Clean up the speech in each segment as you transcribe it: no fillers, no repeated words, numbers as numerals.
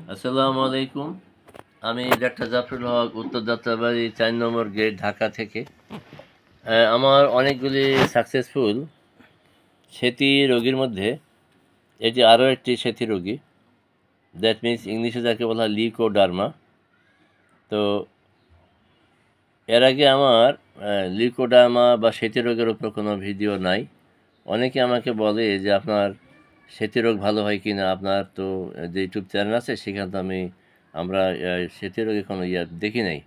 আসসালামু আলাইকুম। আমি ডাক্তার জাফরুল হক, উত্তর যাত্রাবাড়ি ৪ নম্বর গেট, ঢাকা থেকে। আমার অনেকগুলি সাকসেসফুল সেতী রোগীর মধ্যে এটি আরও একটি সেতী রোগী। দ্যাট মিনস ইংলিশে যাকে বলা হয় লিউকোডার্মা। তো এর আগে আমার লিউকোডার্মা বা সেতী রোগের উপর কোনো ভিডিও নাই। অনেকে আমাকে বলে যে আপনার সেতী রোগ ভালো হয় কি না, আপনার তো যে ইউটিউব চ্যানেল আছে সেখানে তো আমরা সেতী রোগে কোনো দেখি নাই।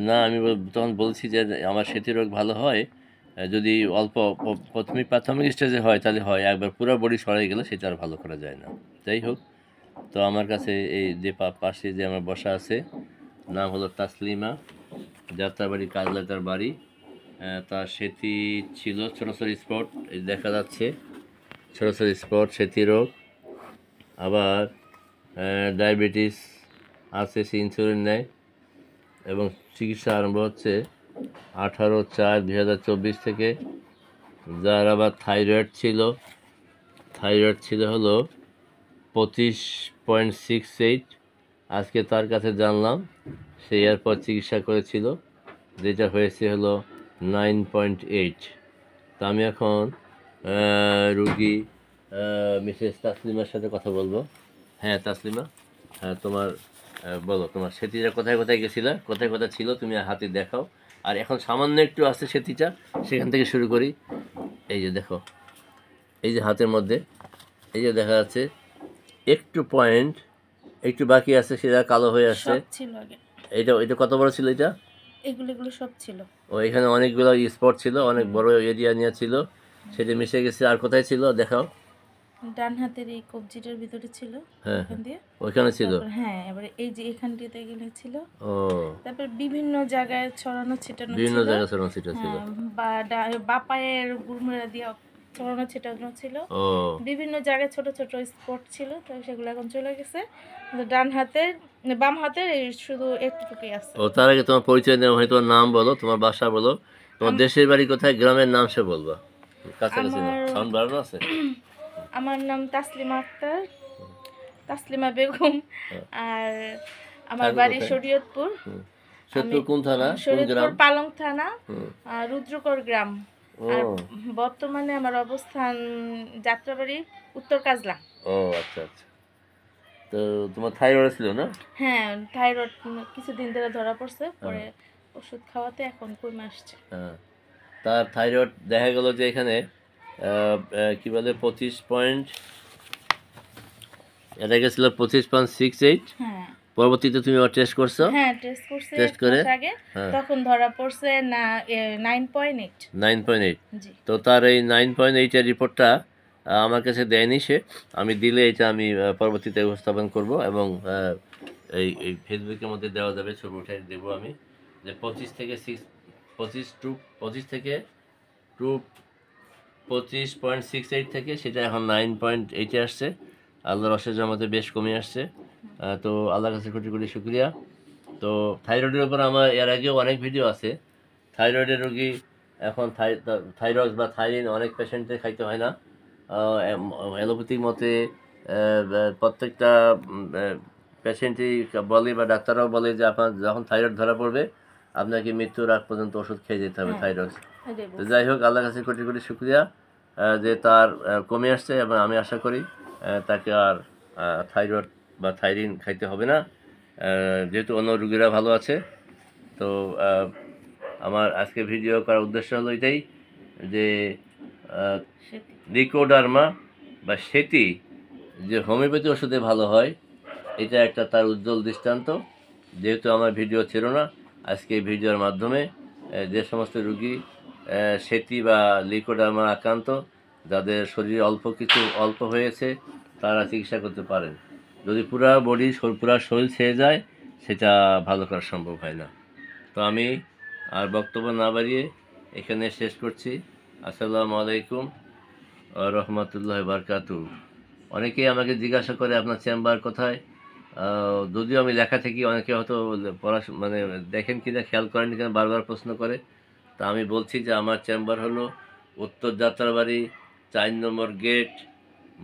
না, আমি তখন বলছি যে আমার সেতী রোগ ভালো হয় যদি অল্প প্রাথমিক স্টেজে হয়, তাহলে হয়। একবার পুরো বডি সরাই গেলে সেটা আর ভালো করা যায় না। যাই হোক, তো আমার কাছে এই যে পাশে যে আমার বসা আছে, নাম হলো তাসলিমা, যাত্রাবাড়ি, কাজলাটার বাড়ি। তার সেতী ছিল ছোটো ছোটো স্পট, এই দেখা যাচ্ছে ছোটো ছোটো স্পট, সেতী রোগ। আবার ডায়াবেটিস আছে, সে ইনসুলিন নেয় এবং চিকিৎসা আরম্ভ হচ্ছে 18/4/2024 থেকে। যার আবার থাইরয়েড ছিল হলো 25.68। আজকে তার কাছে জানলাম সে এরপর চিকিৎসা করেছিল, যেটা হয়েছে হলো 9.8। তো আমি এখন রুগী মিসেস তাসলিমার সাথে কথা বলবো। হ্যাঁ তাসলিমা, তোমার বলো, তোমার সেতিটা কোথায় কোথায় গেছিলা, কোথায় কোথায় ছিল, তুমি হাতে দেখাও। আর এখন সামান্য একটু আছে সেতিটা, সেখান থেকে শুরু করি। এই যে দেখো, এই যে হাতের মধ্যে এই যে দেখা যাচ্ছে একটু পয়েন্ট, একটু বাকি আছে, সেটা কালো হয়ে আসছে। ছিল আগে। এটা কত বড় ছিল এটা? এগুলো সব ছিল। ও, এখানে অনেকগুলো স্পট ছিল, অনেক বড় এরিয়া নিয়ে ছিল, সেটা মিশে গেছে। আর কোথায় ছিল দেখাও? ডান হাতের এই কবজিটার ভিতরে ছিল। হ্যাঁ এখান দিয়ে ওইখানে ছিল। হ্যাঁ, এবারে এই যে এখানটিতে গেলে ছিল। ও, তারপর বিভিন্ন জায়গায় ছড়ানো ছিটানো বিভিন্ন ছিল। জায়গায় ছোট ছিল। হ্যাঁ, বা পায়ের গুড়মুড়া দিয়ে ছড়ানো ছিটানো ছিল। ও, বিভিন্ন জায়গায় ছোট ছোট স্পট ছিল, তো সেগুলো এখন চলে গেছে। ডান হাতের বাম হাতের এই শুধু একটুটুকুই আছে। ও, তার আগে তোমার পরিচয় দেওয়া হয়, তোমার নাম বলো, তোমার বাসা বলো, তোমার দেশের বাড়ি কোথায়, গ্রামের নাম সে বলবা, কাছাকাছি না, সাউন্ড বাড়ানো আছে। আমার নাম তাসলিমা আক্তার, তাসলিমা বেগম। আর আমার বাড়ি শরীয়তপুর। শরীয়তপুর কোন থানা, কোন গ্রাম? শরীয়তপুর পালং থানা, রুদ্রকর গ্রাম। আর বর্তমানে আমার অবস্থান যাত্রাবাড়ি, উত্তর কাজলা। ও আচ্ছা আচ্ছা। তো তোমার থাইরয়েড ছিল না? হ্যাঁ, থাইরয়েড কিছুদিন ধরে ধরা পড়ছে, পরে ওষুধ খাওয়াতে এখন কমে আসছে। হ্যাঁ, তার থাইরয়েড দেখা গেল যে এখানে কি বলে 25 এটা গেছিল 25.68। হ্যাঁ, পরবর্তীতে তুমি টেস্ট করছো? হ্যাঁ, টেস্ট করছে টেস্ট করে আগে। তখন ধরা পড়ছে না 9.8। 9.8। জি। তো তার এই 9.8 এর রিপোর্টটা আমার কাছে দেয়নি সে। আমি দিলে এটা আমি পরবর্তীতে উপস্থাপন করব এবং এই ফেসবুকের মধ্যে দেওয়া যাবে, ছবি উঠে দেবো আমি, যে 25 থেকে টু 25.68 থেকে সেটা এখন 9.8-এ আসছে। আল্লাহর অশেষ রহমতে বেশ কমে আসছে। তো আল্লাহর কাছে কোটি কোটি শুক্রিয়া। তো থাইরয়েডের উপর আমার এর আগেও অনেক ভিডিও আছে। থাইরয়েডের রোগী এখন থাইরক্স বা থাইরিন অনেক পেশেন্টের খাইতে হয় না। অ্যালোপ্যাথিক মতে প্রত্যেকটা পেশেন্টই বলে বা ডাক্তাররাও বলে যে আপনার যখন থাইরয়েড ধরা পড়বে আপনাকে মৃত্যুর আগ পর্যন্ত ওষুধ খেয়ে যেতে হবে থাইরক্স। তো যাই হোক, আল্লাহর কাছে কোটি কোটি শুক্রিয়া যে তার কমে আসছে এবং আমি আশা করি তাকে আর থাইরয়েড বা থাইরিন খাইতে হবে না, যেহেতু অন্য রুগীরা ভালো আছে। তো আমার আজকে ভিডিও করার উদ্দেশ্য হলো এটাই যে লিউকোডার্মা বা সেতী যে হোমিওপ্যাথি ওষুধে ভালো হয়, এটা একটা তার উজ্জ্বল দৃষ্টান্ত। যেহেতু আমার ভিডিও ছিল না, আজকে এই ভিডিওর মাধ্যমে যে সমস্ত রুগী সেতী বা লিউকোডার্মা আক্রান্ত, যাদের শরীরে অল্প হয়েছে, তারা চিকিৎসা করতে পারেন। যদি পুরা শরীর ছেড়ে যায়, সেটা ভালো করা সম্ভব হয় না। তো আমি আর বক্তব্য না বাড়িয়ে এখানে শেষ করছি। আসসালামু আলাইকুম রহমতুল্লাহ বারকাতু। অনেকেই আমাকে জিজ্ঞাসা করে আপনার চেম্বার কোথায়। যদিও আমি লেখা থেকে অনেকে হয়তো মানে দেখেন কিনা খেয়াল করেন কিনা বারবার প্রশ্ন করে। তা আমি বলছি যে আমার চেম্বার হলো উত্তর যাত্রাবাড়ি 4 নম্বর গেট,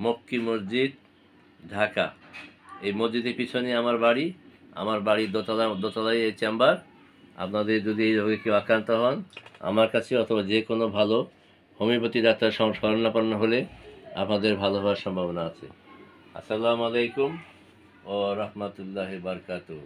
মক্কি মসজিদ, ঢাকা। এই মসজিদের পিছনে আমার বাড়ির দোতলায় এই চেম্বার। আপনাদের যদি এই রোগে কেউ আক্রান্ত হন, আমার কাছে অথবা যে কোনো ভালো হোমিওপ্যাথি ডাক্তার শরণাপন্ন হলে আপনাদের ভালো হওয়ার সম্ভাবনা আছে। আসসালামু আলাইকুম ও রহমতুল্লাহি বারকাতুহু।